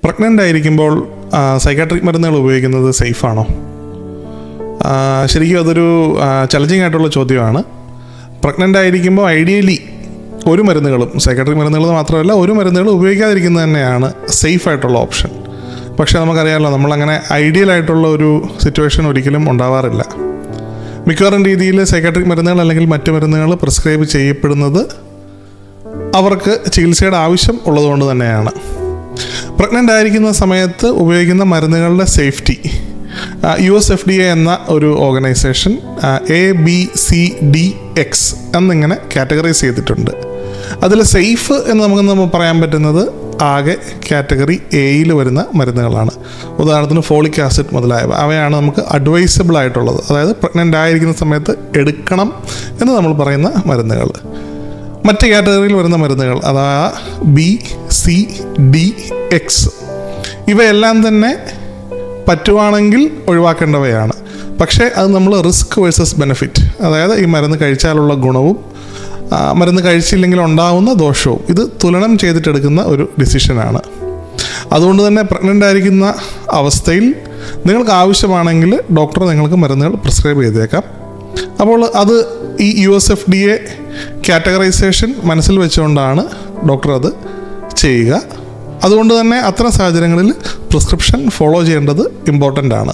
Pregnant ആയിരിക്കുമ്പോൾ psychiatric മരുന്നുകൾ ഉപയോഗിക്കുന്നത് സേഫാണോ? ശരിക്കും അതൊരു ചലഞ്ചിങ് ആയിട്ടുള്ള ചോദ്യമാണ്. പ്രഗ്നൻ്റ് ആയിരിക്കുമ്പോൾ ഐഡിയലി ഒരു മരുന്നുകളും, സൈക്കാട്രിക് മരുന്നുകൾ മാത്രമല്ല ഒരു മരുന്നുകളും ഉപയോഗിക്കാതിരിക്കുന്നത് തന്നെയാണ് സേഫ് ആയിട്ടുള്ള ഓപ്ഷൻ. പക്ഷേ നമുക്കറിയാമല്ലോ, നമ്മളങ്ങനെ ഐഡിയൽ ആയിട്ടുള്ള ഒരു സിറ്റുവേഷൻ ഒരിക്കലും ഉണ്ടാവാറില്ല. മിക്കവാറും രീതിയിൽ സൈക്കാട്രിക് മരുന്നുകൾ അല്ലെങ്കിൽ മറ്റു മരുന്നുകൾ പ്രിസ്ക്രൈബ് ചെയ്യപ്പെടുന്നത് അവർക്ക് ചികിത്സയുടെ ആവശ്യം ഉള്ളതുകൊണ്ട് തന്നെയാണ്. പ്രഗ്നൻ്റ് ആയിരിക്കുന്ന സമയത്ത് ഉപയോഗിക്കുന്ന മരുന്നുകളുടെ സേഫ്റ്റി USFDA എന്ന ഒരു ഓർഗനൈസേഷൻ ABCDX എന്നിങ്ങനെ കാറ്റഗറൈസ് ചെയ്തിട്ടുണ്ട്. അതിൽ സേഫ് എന്ന് നമുക്ക് പറയാൻ പറ്റുന്നത് ആകെ കാറ്റഗറി എയിൽ വരുന്ന മരുന്നുകളാണ്. ഉദാഹരണത്തിന് ഫോളിക് ആസിഡ് മുതലായവ, അവയാണ് നമുക്ക് അഡ്വൈസബിൾ ആയിട്ടുള്ളത്, അതായത് പ്രഗ്നൻ്റ് ആയിരിക്കുന്ന സമയത്ത് എടുക്കണം എന്ന് നമ്മൾ പറയുന്ന മരുന്നുകൾ. മറ്റ് കാറ്റഗറിയിൽ വരുന്ന മരുന്നുകൾ അതാ BCDX ഇവയെല്ലാം തന്നെ പറ്റുവാണെങ്കിൽ ഒഴിവാക്കേണ്ടവയാണ്. പക്ഷേ അത് നമ്മൾ റിസ്ക് വേഴ്സസ് ബെനിഫിറ്റ്, അതായത് ഈ മരുന്ന് കഴിച്ചാലുള്ള ഗുണവും മരുന്ന് കഴിച്ചില്ലെങ്കിൽ ഉണ്ടാകുന്ന ദോഷവും ഇത് തുലനം ചെയ്തിട്ടെടുക്കുന്ന ഒരു ഡിസിഷനാണ്. അതുകൊണ്ട് തന്നെ പ്രഗ്നൻ്റ് ആയിരിക്കുന്ന അവസ്ഥയിൽ നിങ്ങൾക്ക് ആവശ്യമാണെങ്കിൽ ഡോക്ടർ നിങ്ങൾക്ക് മരുന്നുകൾ പ്രിസ്ക്രൈബ് ചെയ്തേക്കാം. അപ്പോൾ അത് ഈ USFDA കാറ്റഗറൈസേഷൻ മനസ്സിൽ വെച്ചുകൊണ്ടാണ് ഡോക്ടർ അത് ചെയ്യുക. അതുകൊണ്ട് തന്നെ അത്തരം സാഹചര്യങ്ങളിൽ പ്രിസ്ക്രിപ്ഷൻ ഫോളോ ചെയ്യേണ്ടത് ഇമ്പോർട്ടൻ്റ് ആണ്.